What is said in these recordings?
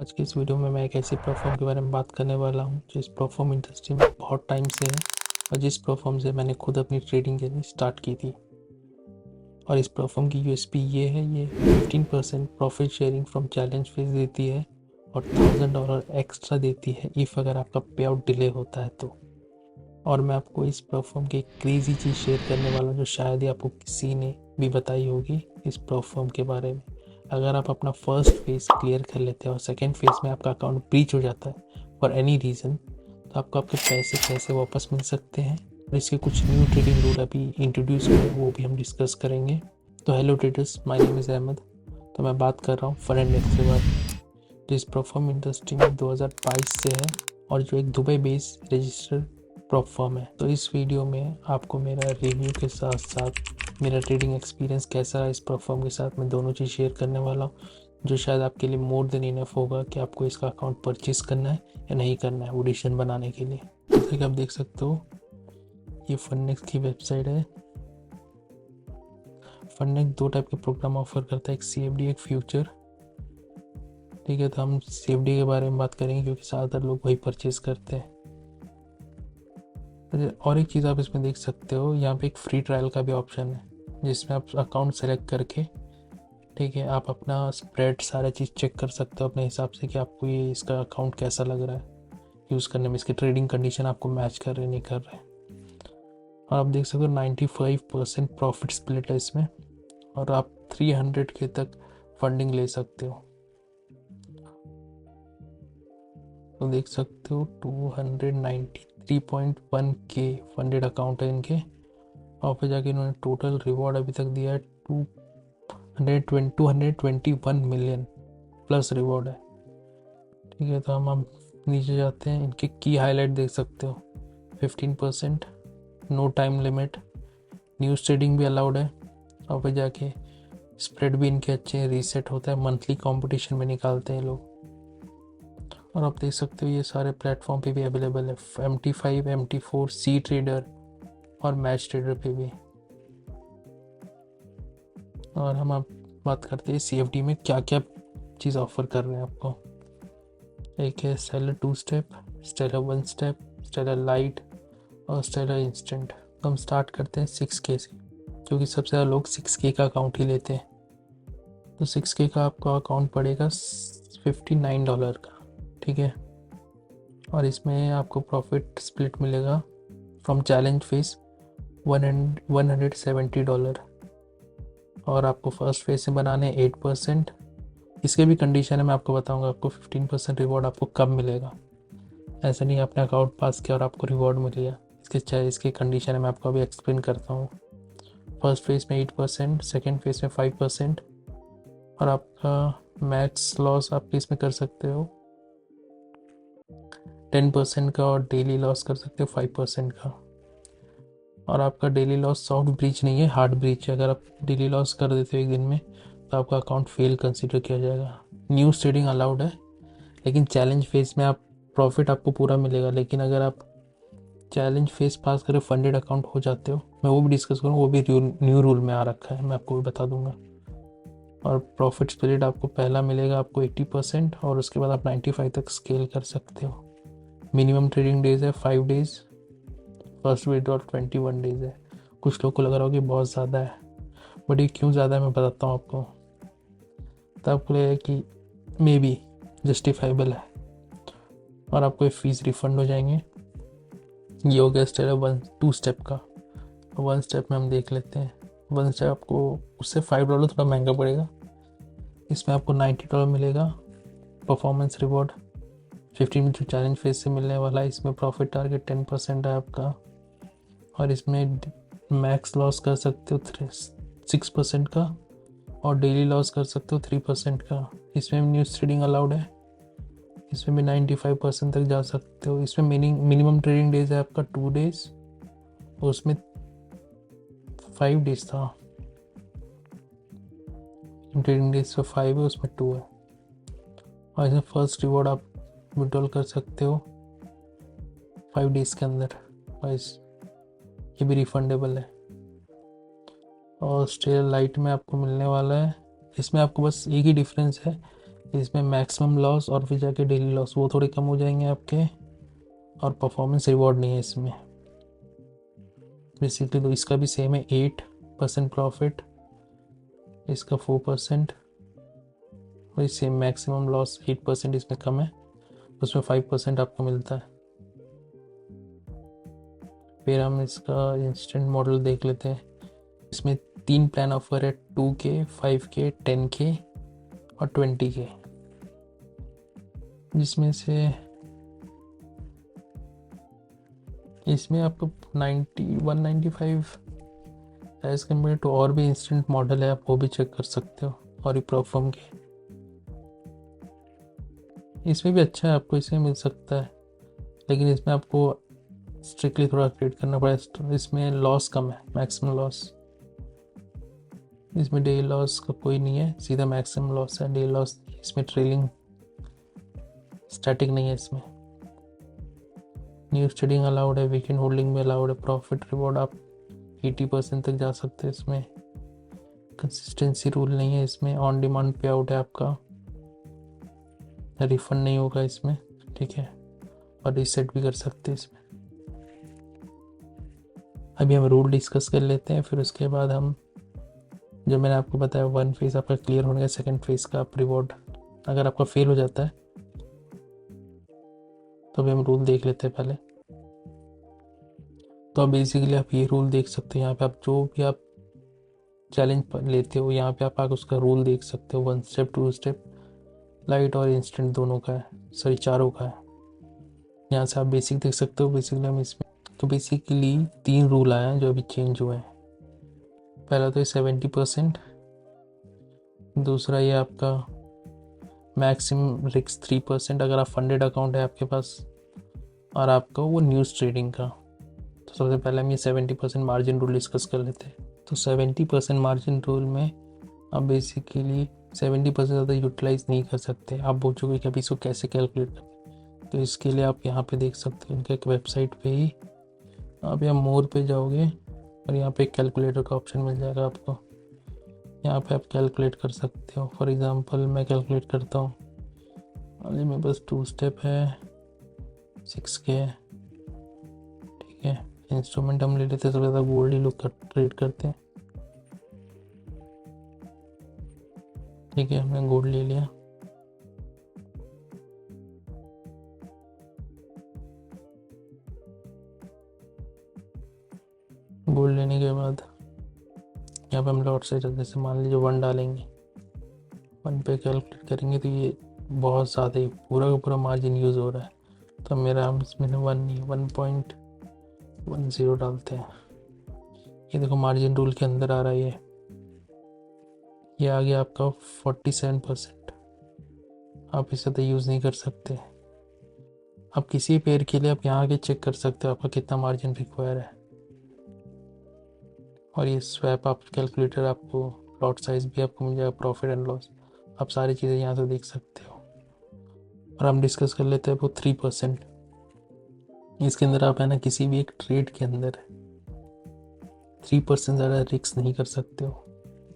आज की इस वीडियो में मैं एक ऐसी प्लेटफॉर्म के बारे में बात करने वाला हूँ जो इस प्लेटफॉर्म इंडस्ट्री में बहुत टाइम से है और जिस प्लेटफॉर्म से मैंने खुद अपनी ट्रेडिंग जर्नी स्टार्ट की थी। और इस प्लेटफॉर्म की यूएसपी ये है, ये 15% profit sharing from challenge phase देती है और $1000 एक्स्ट्रा देती है इफ़ अगर आपका पे आउट डिले होता है तो। और मैं आपको इस प्लेटफॉर्म की एक क्रेजी चीज़ शेयर करने वाला हूँ जो शायद ही आपको किसी ने भी बताई होगी इस प्लेटफॉर्म के बारे में। अगर आप अपना फर्स्ट फेज क्लियर कर लेते हैं और सेकेंड फेज में आपका अकाउंट ब्रीच हो जाता है फॉर एनी रीज़न, तो आपको आपके पैसे कैसे वापस मिल सकते हैं और इसके कुछ न्यू ट्रेडिंग रूल अभी इंट्रोड्यूस हुए वो भी हम डिस्कस करेंगे। तो hello traders, my name is Ahmad. तो मैं बात कर रहा हूँ फनेडेक्स के बारे में जो इस प्लेटफॉर्म इंडस्ट्री में 2022 से है और जो एक दुबई बेस्ड रजिस्टर्ड प्लेटफॉर्म है। तो इस वीडियो में आपको मेरा रिव्यू के साथ साथ मेरा ट्रेडिंग एक्सपीरियंस कैसा है इस प्लेटफॉर्म के साथ मैं दोनों चीज़ शेयर करने वाला हूँ जो शायद आपके लिए मोर देन इनफ होगा कि आपको इसका अकाउंट परचेज करना है या नहीं करना है वो डिसीजन बनाने के लिए। जैसे कि आप देख सकते हो ये फनेक्स की वेबसाइट है। फनेक्स दो टाइप के प्रोग्राम ऑफर करता है, एक CFD एक फ्यूचर। ठीक है, तो हम CFD के बारे में बात करेंगे क्योंकि ज़्यादातर लोग वही परचेज करते हैं। और एक चीज़ आप इसमें देख सकते हो, यहाँ पे एक फ्री ट्रायल का भी ऑप्शन है जिसमें आप अकाउंट सेलेक्ट करके, ठीक है, आप अपना स्प्रेड सारा चीज़ चेक कर सकते हो अपने हिसाब से कि आपको ये इसका अकाउंट कैसा लग रहा है यूज़ करने में, इसकी ट्रेडिंग कंडीशन आपको मैच कर रहे नहीं कर रहे। और आप देख सकते हो 95% प्रॉफिट स्प्लिट है इसमें और आप 300 के तक फंडिंग ले सकते हो। तो देख सकते हो 293.1 के फंडेड अकाउंट है इनके और फिर जाके इन्होंने टोटल रिवॉर्ड अभी तक दिया है 221 मिलियन प्लस रिवॉर्ड है। ठीक है, तो हम नीचे जाते हैं, इनके की हाईलाइट देख सकते हो 15%, no time limit, news trading भी अलाउड है और फिर जाके स्प्रेड भी इनके अच्छे हैं, रीसेट होता है, मंथली कंपटीशन में निकालते हैं लोग। और आप देख सकते हो ये सारे प्लेटफॉर्म पे भी अवेलेबल है, MT5 MT4 सी ट्रेडर और मैच ट्रेडर पे भी। और हम आप बात करते हैं CFD में क्या क्या चीज़ ऑफर कर रहे हैं आपको। एक है Stellar 2 step, Stellar 1 step, Stellar light और स्टेलर इंस्टेंट। तो हम स्टार्ट करते हैं 6K से क्योंकि सबसे ज़्यादा लोग 6K का अकाउंट ही लेते हैं। तो 6K का आपका अकाउंट पड़ेगा $59 का। ठीक है, और इसमें आपको प्रॉफिट स्प्लिट मिलेगा फ्रॉम चैलेंज फेस $170 और आपको फर्स्ट फेज से बनाने 8%। इसके भी कंडीशन है, मैं आपको बताऊंगा आपको 15% रिवॉर्ड आपको कब मिलेगा। ऐसा नहीं अपने अकाउंट पास किया और आपको रिवॉर्ड मिल गया, इसके कंडीशन है, मैं आपको अभी एक्सप्लेन करता हूँ। फर्स्ट फेज में 8%, सेकेंड फेज में 5% और आपका मैक्स लॉस आप इसमें कर सकते हो 10% का और डेली लॉस कर सकते हो 5% का। और आपका डेली लॉस सॉफ्ट ब्रीच नहीं है, हार्ड ब्रीच है। अगर आप डेली लॉस कर देते हो एक दिन में तो आपका अकाउंट फेल कंसिडर किया जाएगा। न्यूज़ ट्रेडिंग अलाउड है लेकिन चैलेंज फेज में आप प्रॉफिट आपको पूरा मिलेगा, लेकिन अगर आप चैलेंज फेज पास करके फंडेड अकाउंट हो जाते हो, मैं वो भी डिस्कस करूँगा, वो भी न्यू रूल में आ रखा है, मैं आपको भी बता दूंगा। और प्रॉफिट स्प्लिट आपको पहला मिलेगा आपको 80% और उसके बाद आप 95 तक स्केल कर सकते हो। मिनिमम ट्रेडिंग डेज है 5 डेज, फर्स्ट विड्रॉल 21 डेज है। कुछ लोग को लग रहा हो कि बहुत ज़्यादा है, बट ये क्यों ज़्यादा है मैं बताता हूँ आपको, तब आपको लगेगा कि मे बी जस्टिफाइबल है और आपको ये फीस रिफंड हो जाएंगे। ये हो गया स्टेप 2 स्टेप का। 1 स्टेप में हम देख लेते हैं। 1 स्टेप आपको उससे $5 थोड़ा महंगा पड़ेगा, इसमें आपको $90 मिलेगा परफॉर्मेंस रिवॉर्ड। 15 जो चैलेंज फेज से मिलने वाला है, इसमें प्रॉफिट टारगेट 10% है आपका और इसमें मैक्स लॉस कर सकते हो 6% का और डेली लॉस कर सकते हो 3% का। इसमें न्यूज़ ट्रेडिंग अलाउड है, इसमें भी 95% तक जा सकते हो। इसमें मिनिमम ट्रेडिंग डेज है आपका 2 डेज और उसमें 5 डेज था, ट्रेडिंग डेज तो 5 है उसमें 2 है। और इसमें फर्स्ट रिवॉर्ड आप विड्रॉल कर सकते हो 5 डेज के अंदर, वाइस ये भी रिफंडेबल है। और स्टेलर लाइट में आपको मिलने वाला है, इसमें आपको बस एक ही डिफरेंस है इसमें मैक्सिमम लॉस और फिर जाके डेली लॉस वो थोड़े कम हो जाएंगे आपके, और परफॉर्मेंस रिवॉर्ड नहीं है इसमें बेसिकली। तो इसका भी सेम है, 8% प्रॉफिट, इसका 4%, और सेम मैक्सिमम लॉस 8%, इसमें कम है, उसमें 5% आपको मिलता है। फिर हम इसका इंस्टेंट मॉडल देख लेते हैं। इसमें 3 प्लान ऑफर है, 2K, 5K, 10K और 20K, जिसमें से इसमें आपको 195 एज कम्पेयर टू और भी इंस्टेंट मॉडल है, आप वो भी चेक कर सकते हो, और प्रोफॉर्म के इसमें भी अच्छा है, आपको इसमें मिल सकता है, लेकिन इसमें आपको स्ट्रिक्टली थोड़ा क्रिएट करना पड़ेगा। इसमें लॉस कम है, मैक्सिमम लॉस, इसमें डेली लॉस का कोई नहीं है, सीधा मैक्सिमम लॉस है, डेली लॉस इसमें ट्रेलिंग स्टैटिक नहीं है इसमें। न्यूज ट्रेडिंग अलाउड है, वीकेंड होल्डिंग में अलाउड है, प्रॉफिट रिवॉर्ड आप 80% तक जा सकते हैं इसमें। कंसिस्टेंसी रूल नहीं है इसमें, ऑन डिमांड पे आउट है आपका, रिफंड नहीं होगा इसमें, ठीक है, और रीसेट भी कर सकते हैं इसमें। अभी हम रूल डिस्कस कर लेते हैं, फिर उसके बाद हम जो मैंने आपको बताया 1 फेज़ आपका क्लियर होने का, 2nd फेज़ का आप रिवॉर्ड अगर आपका फेल हो जाता है तो अभी हम रूल देख लेते हैं पहले। तो अब बेसिकली आप ये रूल देख सकते हो, यहाँ पे आप जो भी आप चैलेंज लेते हो यहाँ पे आप आकर उसका रूल देख सकते हो, 1 स्टेप 2 स्टेप, लाइट और इंस्टेंट दोनों का है, सॉरी चारों का है। यहाँ से आप बेसिक देख सकते हो। बेसिकली हम इसमें तो बेसिकली 3 रूल आए हैं जो अभी चेंज हुए हैं। पहला तो ये 70%, दूसरा ये आपका मैक्सिमम रिस्क 3% अगर आप फंडेड अकाउंट है आपके पास, और आपका वो न्यूज़ ट्रेडिंग का। तो सबसे पहले हम ये 70% मार्जिन रूल डिस्कस कर लेते हैं। तो 70% मार्जिन रूल में आप बेसिकली 70% ज़्यादा यूटिलाइज नहीं कर सकते। आप पूछोगे कि अभी इसको कैसे कैलकुलेट करें, तो इसके लिए आप यहाँ पे देख सकते हो, इनके एक वेबसाइट पे ही आप यहाँ मोर पे जाओगे और यहाँ पे कैलकुलेटर का ऑप्शन मिल जाएगा आपको। यहाँ पे आप कैलकुलेट कर सकते हो। फॉर एग्ज़ाम्पल मैं कैलकुलेट करता हूँ, अभी मेरे पास 2 स्टेप है, 6K है, ठीक है। इंस्ट्रूमेंट हम ले लेते हैं, सबसे ज़्यादा गोल्ड ही लोग ट्रेड करते हैं, ठीक है। हमने गोल्ड ले लिया, गोल्ड लेने के बाद यहाँ पे हम लॉट साइज जैसे मान लीजिए 1 डालेंगे, 1 पे कैलकुलेट करेंगे तो ये बहुत ज़्यादा ही पूरा का पूरा मार्जिन यूज़ हो रहा है। तो मेरा हम इसमें 1.10 डालते हैं। ये देखो मार्जिन रूल के अंदर आ रहा है, ये आ गया आपका 47%। आप इससे तो यूज़ नहीं कर सकते। आप किसी पेयर के लिए आप यहाँ आके चेक कर सकते हो आपका कितना मार्जिन रिक्वायर है, और ये स्वैप आप कैलकुलेटर आपको लॉट साइज भी आपको मिल जाएगा, प्रॉफिट एंड लॉस, आप सारी चीज़ें यहाँ से देख सकते हो। और हम डिस्कस कर लेते हैं वो 3%। इसके अंदर आप है ना किसी भी एक ट्रेड के अंदर 3% ज़्यादा रिस्क नहीं कर सकते हो।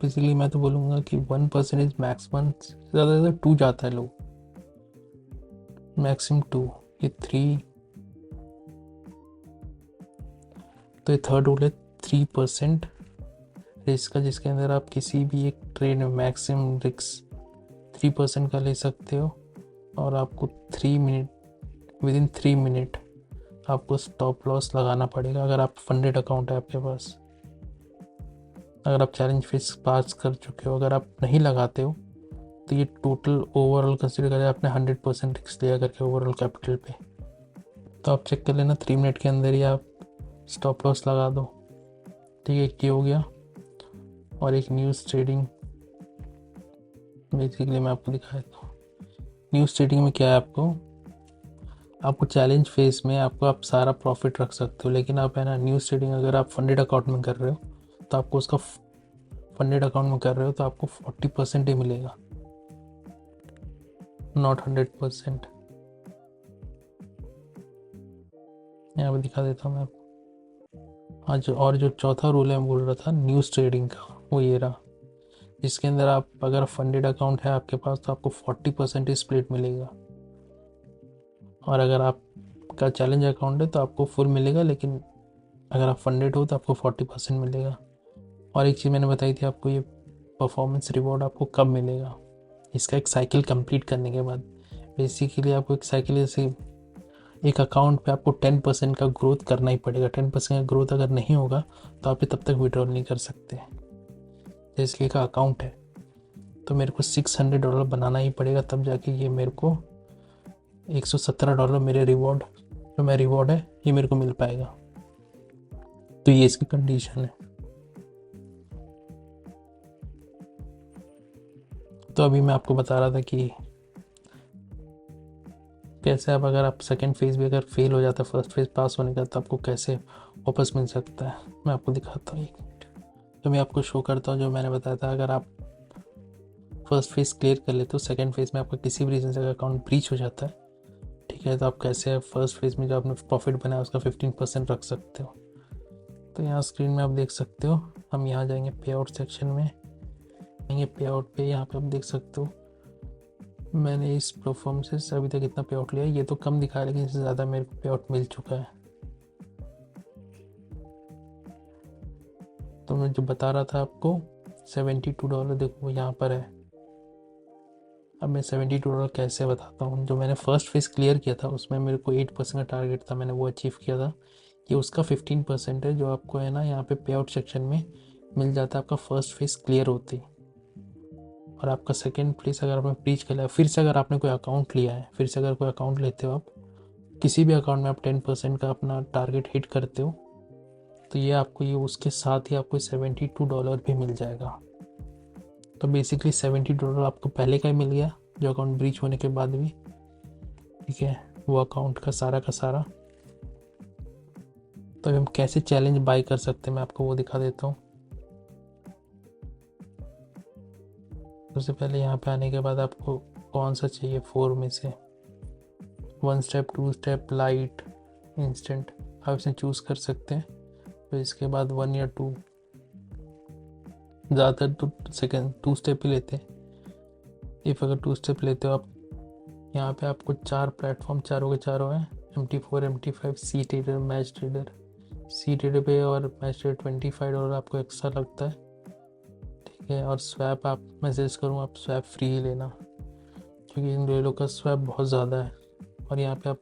बेसिकली मैं तो बोलूँगा कि 1% मैक्सिमम, ज़्यादा से ज़्यादा 2 जाता है लोग, मैक्सिमम 2, ये 3। तो ये थर्ड रूल है 3% रिस्क का, जिसके अंदर आप किसी भी एक ट्रेड में मैक्सिमम रिस्क 3% का ले सकते हो, और आपको 3 मिनट, विदिन 3 मिनट आपको स्टॉप लॉस लगाना पड़ेगा अगर आप फंडेड अकाउंट है आपके पास। अगर आप चैलेंज फेस पास कर चुके हो, अगर आप नहीं लगाते हो तो ये टोटल ओवरऑल कंसिडर करें आपने 100% रिस्क लिया करके ओवरऑल कैपिटल पे। तो आप चेक कर लेना 3 मिनट के अंदर ही आप स्टॉप लॉस लगा दो, ठीक है। ये हो गया। और एक न्यूज़ ट्रेडिंग, बेसिकली मैं आपको दिखा देता हूँ। न्यूज़ ट्रेडिंग में क्या है, आपको चैलेंज फेज में आप सारा प्रॉफिट रख सकते हो, लेकिन आप है ना न्यूज़ ट्रेडिंग अगर आप फंडेड अकाउंट में कर रहे हो तो आपको उसका फंडेड अकाउंट में कर रहे हो तो आपको 40% ही मिलेगा, नॉट 100%। यहाँ पे दिखा देता हूँ मैं आपको। हाँ, जो और जो चौथा रूल है मैं बोल रहा था न्यूज़ ट्रेडिंग का, वो ये रहा जिसके अंदर आप अगर फंडेड अकाउंट है आपके पास तो आपको 40% स्प्लिट मिलेगा, और अगर आपका चैलेंज अकाउंट है तो आपको फुल मिलेगा, लेकिन अगर आप फंडेड हो तो आपको 40% मिलेगा। और एक चीज़ मैंने बताई थी आपको, ये परफॉर्मेंस रिवॉर्ड आपको कब मिलेगा, इसका एक साइकिल कंप्लीट करने के बाद। बेसिकली आपको एक साइकिल, जैसे एक अकाउंट पे आपको 10% का ग्रोथ करना ही पड़ेगा। 10% का ग्रोथ अगर नहीं होगा तो आप तब तक विड्रॉल नहीं कर सकते। जैसे एक अकाउंट है तो मेरे को $600 बनाना ही पड़ेगा, तब जाके ये मेरे को $117 मेरे रिवॉर्ड, जो मेरा रिवॉर्ड है ये मेरे को मिल पाएगा। तो ये इसकी कंडीशन है। तो अभी मैं आपको बता रहा था कि कैसे आप, अगर आप सेकेंड फेज़ भी अगर फेल हो जाता है फर्स्ट फेज़ पास होने का, तो आपको कैसे वापस मिल सकता है। मैं आपको दिखाता हूँ, एक मिनट। तो मैं आपको शो करता हूँ जो मैंने बताया था। अगर आप फर्स्ट फेज़ क्लियर कर लेते हो, सेकेंड फेज़ में आपका किसी भी रीज़न से अगर अकाउंट ब्रीच हो जाता है, ठीक है, तो आप कैसे फर्स्ट फेज़ में जो आपने प्रॉफिट बनाया उसका 15% रख सकते हो। तो यहाँ स्क्रीन में आप देख सकते हो, हम यहाँ जाएंगे पे आउट सेक्शन में, जाएंगे पे आउट पे। यहाँ पे आप देख सकते हो मैंने इस प्लेटफॉर्म से अभी तक इतना पे आउट लिया है। ये तो कम दिखा है, लेकिन इससे ज़्यादा मेरे को पे आउट मिल चुका है। तो मैं जो बता रहा था आपको $72, देखो यहाँ पर है। अब मैं $72 कैसे बताता हूँ। जो मैंने फर्स्ट फेज़ क्लियर किया था उसमें मेरे को 8% का टारगेट था, मैंने वो अचीव किया था। ये उसका 15% है जो आपको है ना यहाँ पे पे आउट सेक्शन में मिल जाता है आपका फर्स्ट फेज़ क्लियर होते ही। और आपका सेकेंड प्लेस अगर आपने रीच कर लिया, फिर से अगर आपने कोई अकाउंट लिया है, फिर से अगर कोई अकाउंट लेते हो आप, किसी भी अकाउंट में आप 10% का अपना टारगेट हिट करते हो, तो ये आपको, ये उसके साथ ही आपको $72 भी मिल जाएगा। तो बेसिकली $70 आपको पहले का ही मिल गया, जो अकाउंट ब्रीच होने के बाद भी, ठीक है, वो अकाउंट का सारा। तो हम कैसे चैलेंज बाय कर सकते हैं मैं आपको वो दिखा देता हूँ। सबसे पहले यहाँ पे आने के बाद आपको कौन सा चाहिए 4 में से, 1 स्टेप, 2 स्टेप, लाइट, इंस्टेंट, आप इसे चूज़ कर सकते हैं। तो इसके बाद 1 या 2, ज़्यादातर तो सेकेंड 2 स्टेप ही लेते हैं। इफ़ अगर 2 स्टेप लेते हो आप, यहाँ पे आपको 4 प्लेटफॉर्म, चारों के चारों हैं, MT4, MT5, सी ट्रेडर, मैच ट्रेडर। सी ट्रेडर पे और मैच ट्रेडर $25 आपको एक्स्ट्रा लगता है, ठीक है। और स्वैप आप, मैं सजेस्ट करूँ आप स्वैप फ्री ही लेना, क्योंकि इन दोनों का स्वैप बहुत ज़्यादा है। और यहाँ पे आप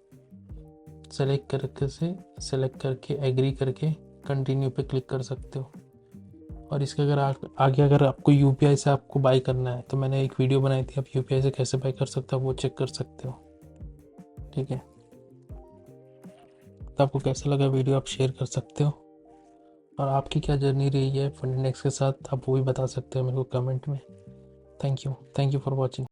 सेलेक्ट करके एग्री करके कंटिन्यू पे क्लिक कर सकते हो। और इसके अगर आगे अगर आपको यूपीआई से आपको बाई करना है, तो मैंने एक वीडियो बनाई थी, आप यूपीआई से कैसे बाई कर सकते हो वो चेक कर सकते हो, ठीक है। तो आपको कैसा लगा वीडियो आप शेयर कर सकते हो, और आपकी क्या जर्नी रही है फंडिंडेक्स के साथ आप वो भी बता सकते हो मेरे को कमेंट में। Thank you for watching.